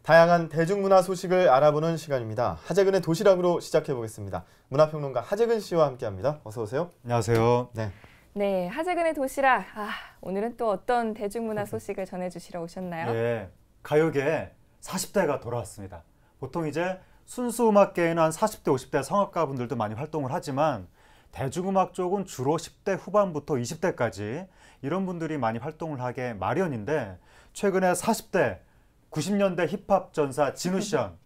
다양한 대중문화 소식을 알아보는 시간입니다. 하재근의 도시락으로 시작해 보겠습니다. 문화평론가 하재근 씨와 함께합니다. 어서 오세요. 안녕하세요. 네, 하재근의 도시락. 오늘은 또 어떤 대중문화 소식을 전해주시러 오셨나요? 네, 가요계 40대가 돌아왔습니다. 보통 이제 순수 음악계에는 한 40대, 50대 성악가 분들도 많이 활동을 하지만 대중음악 쪽은 주로 10대 후반부터 20대까지 이런 분들이 많이 활동을 하게 마련인데, 최근에 40대 90년대 힙합 전사 진우션,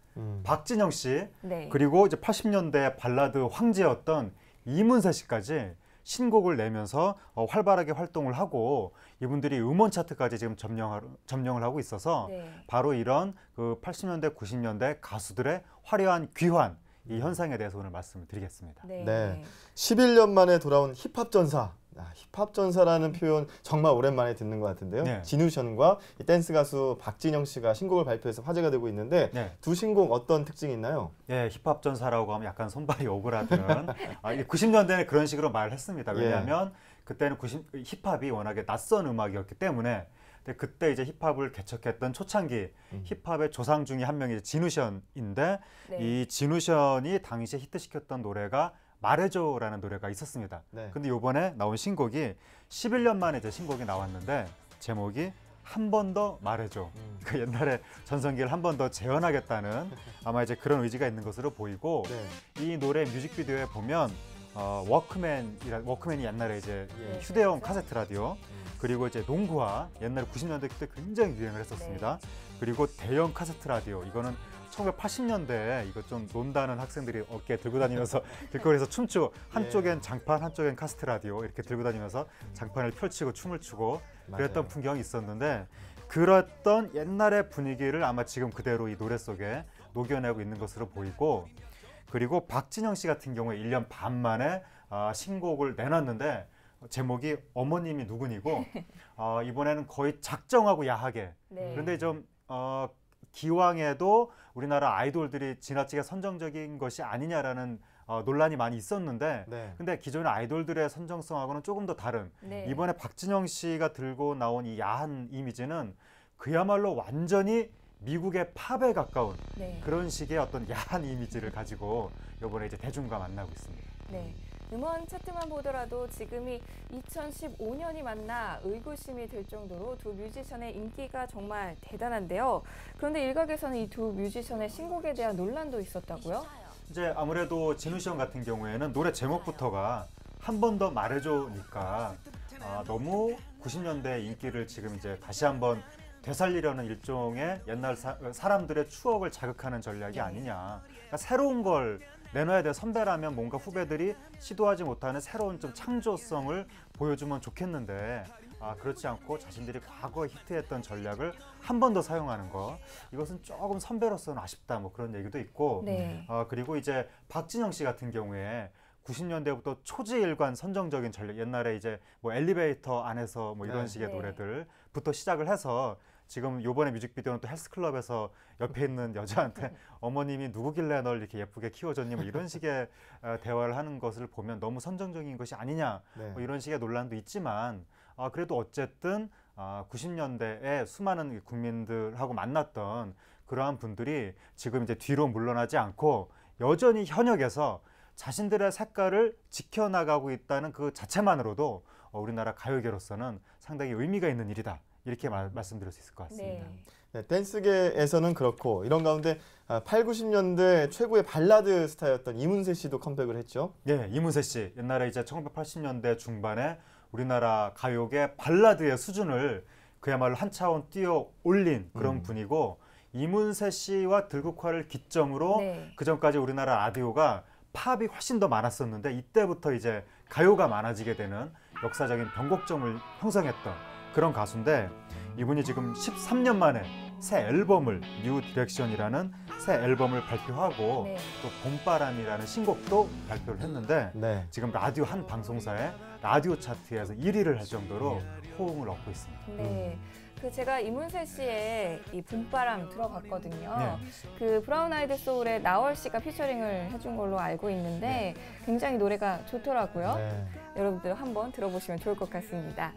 박진영 씨, 네. 그리고 이제 80년대 발라드 황제였던 이문세 씨까지 신곡을 내면서 활발하게 활동을 하고, 이분들이 음원 차트까지 지금 점령을 하고 있어서 바로 이런 그 80년대, 90년대 가수들의 화려한 귀환, 이 현상에 대해서 오늘 말씀을 드리겠습니다. 네. 11년 만에 돌아온 힙합 전사. 힙합 전사라는 표현 정말 오랜만에 듣는 것 같은데요. 네. 진우션과 댄스 가수 박진영 씨가 신곡을 발표해서 화제가 되고 있는데, 두 신곡 어떤 특징이 있나요? 네, 힙합 전사라고 하면 약간 손발이 오그라드는 90년대에는 그런 식으로 말을 했습니다. 왜냐하면 그때는 힙합이 워낙에 낯선 음악이었기 때문에. 근데 그때 이제 힙합을 개척했던 초창기 힙합의 조상 중에 한 명이 진우션인데, 이 진우션이 당시에 히트시켰던 노래가 말해줘라는 노래가 있었습니다. 근데 이번에 나온 신곡이 11년 만에 이제 신곡이 나왔는데, 제목이 한 번 더 말해줘. 그 옛날에 전성기를 한 번 더 재현하겠다는 아마 이제 그런 의지가 있는 것으로 보이고, 이 노래 뮤직비디오에 보면 워크맨이 옛날에 이제 휴대용 카세트 라디오, 그리고 이제 농구화, 옛날에 90년대 때 굉장히 유행을 했었습니다. 그리고 대형 카세트 라디오, 이거는 1980년대에 이거 좀 논다는 학생들이 어깨에 들고 다니면서 길거리에서 춤추고, 한쪽엔 장판, 한쪽엔 카세트 라디오 이렇게 들고 다니면서 장판을 펼치고 춤을 추고 그랬던 풍경이 있었는데, 그랬던 옛날의 분위기를 아마 지금 그대로 이 노래 속에 녹여내고 있는 것으로 보이고, 그리고 박진영 씨 같은 경우에 1년 반 만에 신곡을 내놨는데, 제목이 어머님이 누구니고 이번에는 거의 작정하고 야하게, 그런데 좀 기왕에도 우리나라 아이돌들이 지나치게 선정적인 것이 아니냐라는 논란이 많이 있었는데, 근데 기존의 아이돌들의 선정성하고는 조금 더 다른, 이번에 박진영 씨가 들고 나온 이 야한 이미지는 그야말로 완전히 미국의 팝에 가까운 그런 식의 어떤 야한 이미지를 가지고 이번에 이제 대중과 만나고 있습니다. 음원 차트만 보더라도 지금이 2015년이 맞나 의구심이 들 정도로 두 뮤지션의 인기가 정말 대단한데요. 그런데 일각에서는 이 두 뮤지션의 신곡에 대한 논란도 있었다고요? 이제 아무래도 진우션 같은 경우에는 노래 제목부터가 한 번 더 말해줘니까 너무 90년대 인기를 지금 이제 다시 한번 되살리려는 일종의 옛날 사람들의 추억을 자극하는 전략이 아니냐. 그러니까 새로운 걸 내놔야 돼. 선배라면 뭔가 후배들이 시도하지 못하는 새로운 좀 창조성을 보여주면 좋겠는데, 그렇지 않고 자신들이 과거에 히트했던 전략을 한 번 더 사용하는 거, 이것은 조금 선배로서는 아쉽다, 뭐 그런 얘기도 있고, 그리고 이제 박진영 씨 같은 경우에 90년대부터 초지일관 선정적인 전략, 옛날에 이제 뭐 엘리베이터 안에서 뭐 이런 식의 노래들부터 시작을 해서, 지금 요번에 뮤직비디오는 또 헬스클럽에서 옆에 있는 여자한테 어머님이 누구길래 널 이렇게 예쁘게 키워줬니, 뭐 이런 식의 대화를 하는 것을 보면 너무 선정적인 것이 아니냐, 뭐 이런 식의 논란도 있지만, 그래도 어쨌든 90년대에 수많은 국민들하고 만났던 그러한 분들이 지금 이제 뒤로 물러나지 않고 여전히 현역에서 자신들의 색깔을 지켜나가고 있다는 그 자체만으로도 우리나라 가요계로서는 상당히 의미가 있는 일이다, 이렇게 말씀드릴 수 있을 것 같습니다. 댄스계에서는 그렇고, 이런 가운데 8, 90년대 최고의 발라드 스타였던 이문세 씨도 컴백을 했죠. 이문세 씨, 옛날에 이제 1980년대 중반에 우리나라 가요계 발라드의 수준을 그야말로 한 차원 뛰어 올린 그런 분이고, 이문세 씨와 들국화를 기점으로 그 전까지 우리나라 라디오가 팝이 훨씬 더 많았었는데, 이때부터 이제 가요가 많아지게 되는 역사적인 변곡점을 형성했던 그런 가수인데, 이분이 지금 13년 만에 새 앨범을, 뉴 디렉션이라는 새 앨범을 발표하고 또 봄바람이라는 신곡도 발표를 했는데, 지금 라디오 한 방송사의 라디오 차트에서 1위를 할 정도로 호응을 얻고 있습니다. 제가 이문세 씨의 이 봄바람 들어봤거든요. 그 브라운 아이드 소울의 나얼 씨가 피처링을 해준 걸로 알고 있는데 굉장히 노래가 좋더라고요. 여러분들 한번 들어보시면 좋을 것 같습니다.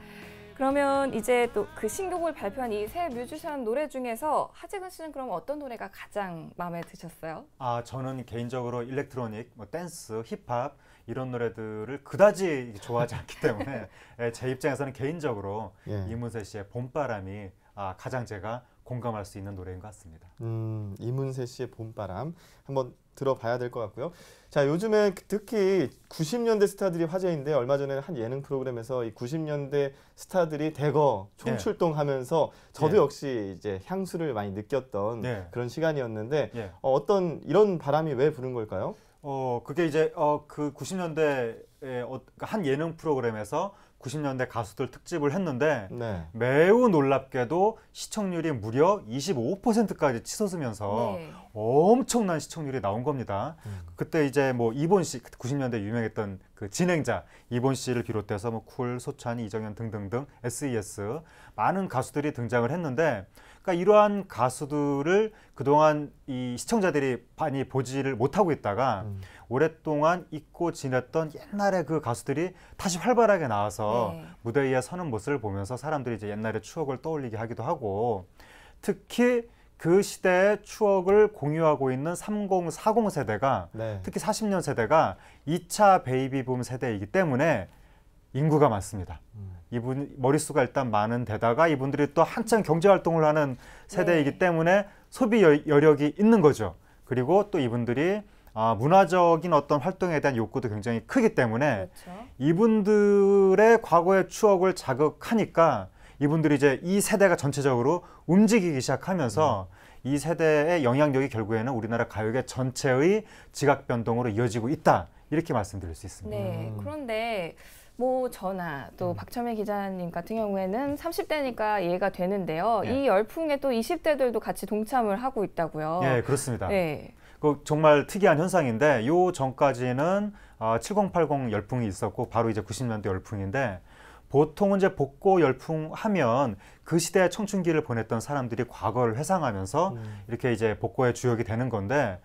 그러면 이제 또 그 신곡을 발표한 이 새 뮤지션 노래 중에서 하재근 씨는 그럼 어떤 노래가 가장 마음에 드셨어요? 저는 개인적으로 일렉트로닉, 뭐 댄스, 힙합 이런 노래들을 그다지 좋아하지 않기 때문에 제 입장에서는 개인적으로 예. 이문세 씨의 봄바람이 가장 제가 공감할 수 있는 노래인 것 같습니다. 이문세 씨의 봄바람 한번 들어봐야 될 것 같고요. 자, 요즘에 특히 90년대 스타들이 화제인데 얼마 전에 한 예능 프로그램에서 이 90년대 스타들이 대거 총출동하면서 저도 예. 역시 이제 향수를 많이 느꼈던 예. 그런 시간이었는데 예. 어떤 이런 바람이 왜 부는 걸까요? 그게 이제 그 90년대에 한 예능 프로그램에서 90년대 가수들 특집을 했는데 네. 매우 놀랍게도 시청률이 무려 25%까지 치솟으면서 네. 엄청난 시청률이 나온 겁니다. 그때 이제 뭐 이본 씨, 90년대 유명했던 그 진행자 이본 씨를 비롯해서 뭐 쿨, 소찬이, 이정현 등등등 SES 많은 가수들이 등장을 했는데, 그러니까 이러한 가수들을 그동안 이 시청자들이 많이 보지를 못하고 있다가 오랫동안 잊고 지냈던 옛날의 그 가수들이 다시 활발하게 나와서 네. 무대 위에 서는 모습을 보면서 사람들이 이제 옛날의 추억을 떠올리게 하기도 하고, 특히 그 시대의 추억을 공유하고 있는 30, 40 세대가 네. 특히 40년 세대가 2차 베이비붐 세대이기 때문에 인구가 많습니다. 이분 머릿수가 일단 많은 데다가 이분들이 또 한창 경제 활동을 하는 세대이기 네. 때문에 소비 여력이 있는 거죠. 그리고 또 이분들이 문화적인 어떤 활동에 대한 욕구도 굉장히 크기 때문에 그렇죠. 이분들의 과거의 추억을 자극하니까 이분들이 이제 이 세대가 전체적으로 움직이기 시작하면서 이 세대의 영향력이 결국에는 우리나라 가요계 전체의 지각 변동으로 이어지고 있다, 이렇게 말씀드릴 수 있습니다. 네. 그런데 뭐 저나 또 박철민 기자님 같은 경우에는 30대니까 이해가 되는데요. 예. 이 열풍에 또 20대들도 같이 동참을 하고 있다고요. 예, 그렇습니다. 네. 그 정말 특이한 현상인데, 요 전까지는 7080 열풍이 있었고 바로 이제 90년대 열풍인데, 보통은 이제 복고 열풍 하면 그 시대의 청춘기를 보냈던 사람들이 과거를 회상하면서 이렇게 이제 복고의 주역이 되는 건데,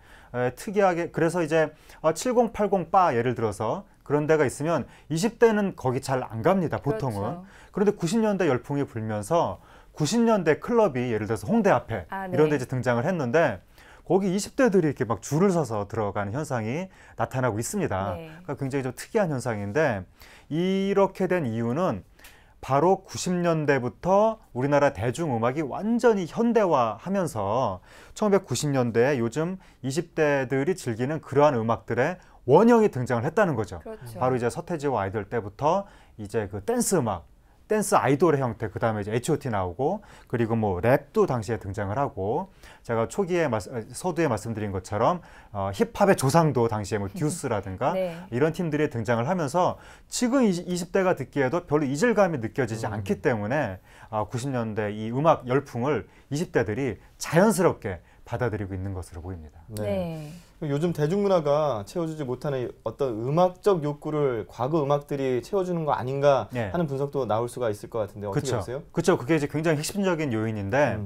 특이하게 그래서 이제 7080 바 예를 들어서 그런 데가 있으면 20대는 거기 잘 안 갑니다, 보통은. 그렇죠. 그런데 90년대 열풍이 불면서 90년대 클럽이 예를 들어서 홍대 앞에 네. 이런 데 이제 등장을 했는데, 거기 20대들이 이렇게 막 줄을 서서 들어가는 현상이 나타나고 있습니다. 네. 그러니까 굉장히 좀 특이한 현상인데, 이렇게 된 이유는 바로 90년대부터 우리나라 대중음악이 완전히 현대화하면서 1990년대에 요즘 20대들이 즐기는 그러한 음악들의 원형이 등장을 했다는 거죠. 그렇죠. 바로 이제 서태지와 아이돌 때부터 이제 그 댄스 음악, 댄스 아이돌의 형태, 그 다음에 이제 H.O.T 나오고, 그리고 뭐 랩도 당시에 등장을 하고, 제가 초기에 서두에 말씀드린 것처럼 힙합의 조상도 당시에 뭐 듀스라든가 네. 이런 팀들이 등장을 하면서 지금 20대가 듣기에도 별로 이질감이 느껴지지 않기 때문에 90년대 이 음악 열풍을 20대들이 자연스럽게 받아들이고 있는 것으로 보입니다. 네. 요즘 대중문화가 채워주지 못하는 어떤 음악적 욕구를 과거 음악들이 채워주는 거 아닌가 네. 하는 분석도 나올 수가 있을 것 같은데 어떻게 보세요? 그렇죠. 그게 이제 굉장히 핵심적인 요인인데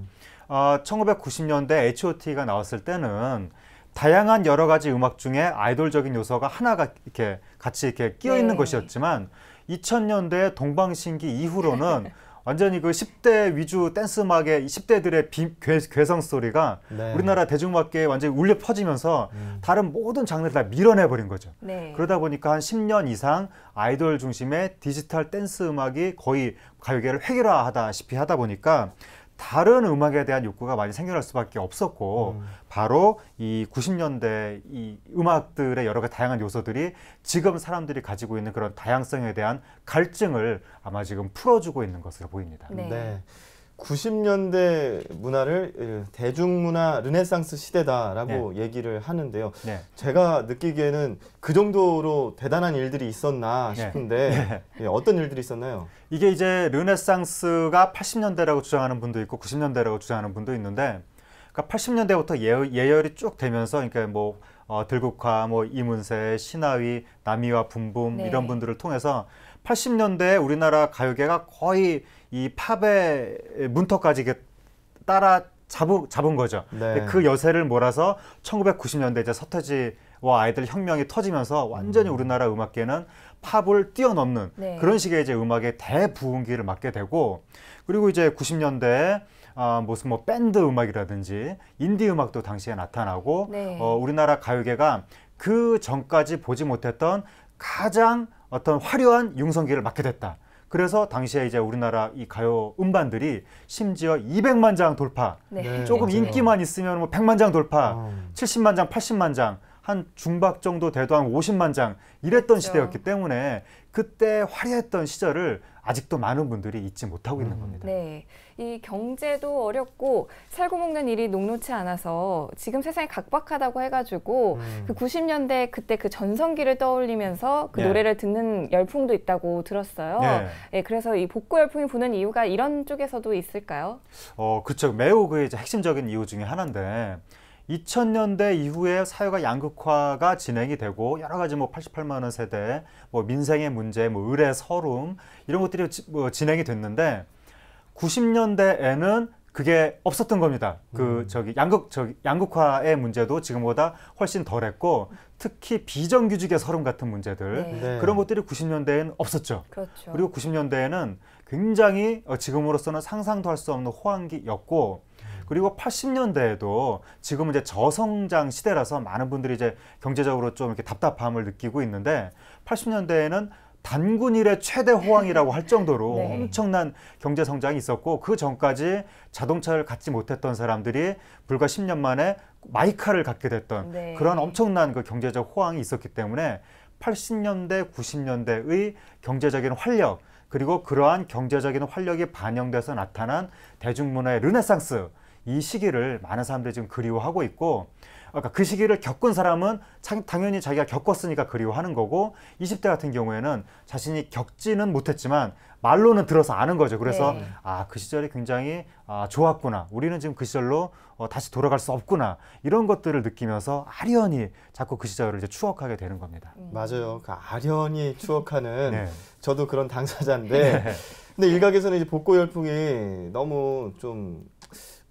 1990년대 H.O.T가 나왔을 때는 다양한 여러 가지 음악 중에 아이돌적인 요소가 하나가 이렇게 같이 이렇게 끼어 있는 네. 것이었지만 2000년대 동방신기 이후로는 완전히 그 10대 위주 댄스 음악의 10대들의 괴성 소리가 네. 우리나라 대중음악계에 완전히 울려 퍼지면서 다른 모든 장르를 다 밀어내버린 거죠. 네. 그러다 보니까 한 10년 이상 아이돌 중심의 디지털 댄스 음악이 거의 가요계를 획일화하다시피 하다 보니까 다른 음악에 대한 욕구가 많이 생겨날 수밖에 없었고, 바로 이 90년대 이 음악들의 여러 가지 다양한 요소들이 지금 사람들이 가지고 있는 그런 다양성에 대한 갈증을 아마 지금 풀어주고 있는 것으로 보입니다. 네. 90년대 문화를 대중문화 르네상스 시대다라고 얘기를 하는데요. 네. 제가 느끼기에는 그 정도로 대단한 일들이 있었나 싶은데 어떤 일들이 있었나요? 이게 이제 르네상스가 80년대라고 주장하는 분도 있고 90년대라고 주장하는 분도 있는데, 그러니까 80년대부터 예열이 쭉 되면서, 그러니까 뭐 들국화, 뭐 이문세, 신하위, 남이와 붐붐 네. 이런 분들을 통해서 80년대에 우리나라 가요계가 거의 이 팝의 문턱까지 이렇게 따라 잡은 거죠. 네. 그 여세를 몰아서 1990년대 이제 서태지와 아이들 혁명이 터지면서 완전히 우리나라 음악계는 팝을 뛰어넘는 네. 그런 식의 이제 음악의 대부흥기를 맞게 되고, 그리고 이제 90년대에 무슨 뭐 밴드 음악이라든지 인디 음악도 당시에 나타나고 네. 우리나라 가요계가 그 전까지 보지 못했던 가장 어떤 화려한 융성기를 맞게 됐다. 그래서 당시에 이제 우리나라 이 가요 음반들이 심지어 200만 장 돌파, 네. 조금 맞아요. 인기만 있으면 뭐 100만 장 돌파, 음. 70만 장, 80만 장, 한 중박 정도 돼도 한 50만 장 이랬던 그렇죠. 시대였기 때문에 그때 화려했던 시절을 아직도 많은 분들이 잊지 못하고 있는 겁니다. 네, 이 경제도 어렵고 살고 먹는 일이 녹록치 않아서 지금 세상이 각박하다고 해가지고 그 90년대 그때 그 전성기를 떠올리면서 그 네. 노래를 듣는 열풍도 있다고 들었어요. 네. 네, 그래서 이 복고 열풍이 부는 이유가 이런 쪽에서도 있을까요? 그렇죠. 매우 그 이제 핵심적인 이유 중에 하나인데 2000년대 이후에 사회가 양극화가 진행이 되고 여러 가지 뭐 88만 원 세대, 뭐 민생의 문제, 뭐 의례 서름 이런 것들이 진행이 됐는데 90년대에는 그게 없었던 겁니다. 양극화의 문제도 지금보다 훨씬 덜했고 특히 비정규직의 서름 같은 문제들 네. 네. 그런 것들이 90년대에는 없었죠. 그렇죠. 그리고 90년대에는 굉장히 지금으로서는 상상도 할 수 없는 호황기였고, 그리고 80년대에도 지금은 이제 저성장 시대라서 많은 분들이 이제 경제적으로 좀 이렇게 답답함을 느끼고 있는데 80년대에는 단군 일의 최대 호황이라고 할 정도로 네. 엄청난 경제 성장이 있었고, 그 전까지 자동차를 갖지 못했던 사람들이 불과 10년 만에 마이카를 갖게 됐던 네. 그런 엄청난 그 경제적 호황이 있었기 때문에 80년대, 90년대의 경제적인 활력, 그리고 그러한 경제적인 활력이 반영돼서 나타난 대중문화의 르네상스, 이 시기를 많은 사람들이 지금 그리워하고 있고, 그러니까 그 시기를 겪은 사람은 당연히 자기가 겪었으니까 그리워하는 거고, 20대 같은 경우에는 자신이 겪지는 못했지만 말로는 들어서 아는 거죠. 그래서 네. 그 시절이 굉장히 좋았구나, 우리는 지금 그 시절로 다시 돌아갈 수 없구나, 이런 것들을 느끼면서 아련히 자꾸 그 시절을 이제 추억하게 되는 겁니다. 맞아요. 그 아련히 추억하는 네. 저도 그런 당사자인데, 근데 일각에서는 이제 복고 열풍이 너무 좀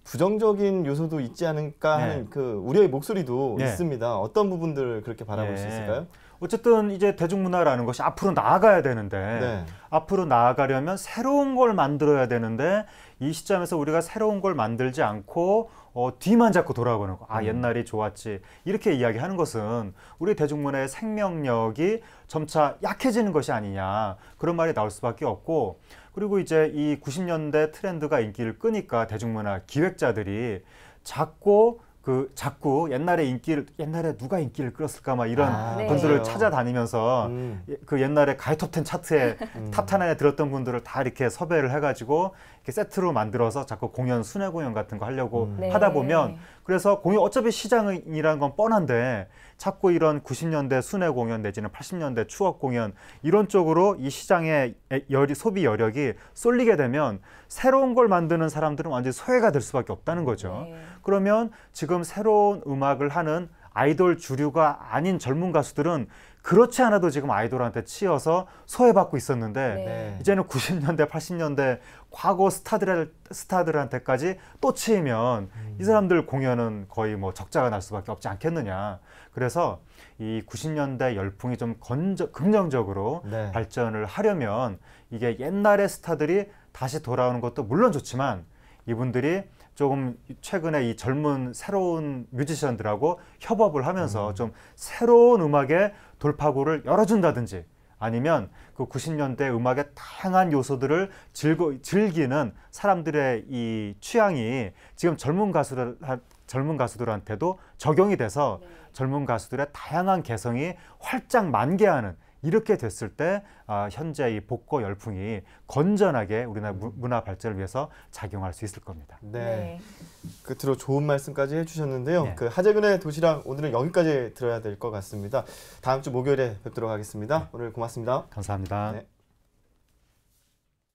부정적인 요소도 있지 않을까 하는 네. 그 우려의 목소리도 네. 있습니다. 어떤 부분들을 그렇게 바라볼 수 네. 있을까요? 어쨌든 이제 대중문화라는 것이 앞으로 나아가야 되는데, 네. 앞으로 나아가려면 새로운 걸 만들어야 되는데, 이 시점에서 우리가 새로운 걸 만들지 않고 뒤만 잡고 돌아보는 거. 옛날이 좋았지, 이렇게 이야기하는 것은 우리 대중문화의 생명력이 점차 약해지는 것이 아니냐, 그런 말이 나올 수밖에 없고, 그리고 이제 이 90년대 트렌드가 인기를 끄니까 대중문화 기획자들이 자꾸 옛날에 누가 인기를 끌었을까 막 이런 네. 분들을 맞아요. 찾아다니면서 그 옛날에 가요 톱10 차트에 탑10 안에 들었던 분들을 다 이렇게 섭외를 해가지고 이렇게 세트로 만들어서 자꾸 순회 공연 같은 거 하려고 네. 하다 보면, 그래서 어차피 시장이라는 건 뻔한데 자꾸 이런 90년대 순회 공연 내지는 80년대 추억 공연 이런 쪽으로 이 시장의 소비 여력이 쏠리게 되면 새로운 걸 만드는 사람들은 완전히 소외가 될 수밖에 없다는 거죠. 네. 그러면 지금 새로운 음악을 하는 아이돌 주류가 아닌 젊은 가수들은 그렇지 않아도 지금 아이돌한테 치여서 소외받고 있었는데, 네. 이제는 90년대, 80년대 과거 스타들한테까지 또 치이면 이 사람들 공연은 거의 뭐 적자가 날 수밖에 없지 않겠느냐. 그래서 이 90년대 열풍이 좀 긍정적으로 네. 발전을 하려면 이게 옛날의 스타들이 다시 돌아오는 것도 물론 좋지만, 이분들이 조금 최근에 이 젊은 새로운 뮤지션들하고 협업을 하면서 좀 새로운 음악의 돌파구를 열어준다든지, 아니면 그 90년대 음악의 다양한 요소들을 즐기는 사람들의 이 취향이 지금 젊은 가수들한테도 적용이 돼서 젊은 가수들의 다양한 개성이 활짝 만개하는, 이렇게 됐을 때 현재 이 복고 열풍이 건전하게 우리나라 문화 발전을 위해서 작용할 수 있을 겁니다. 네. 끝으로 좋은 말씀까지 해주셨는데요. 네. 그 하재근의 도시락 오늘은 여기까지 들어야 될 것 같습니다. 다음 주 목요일에 뵙도록 하겠습니다. 오늘 고맙습니다. 감사합니다. 네.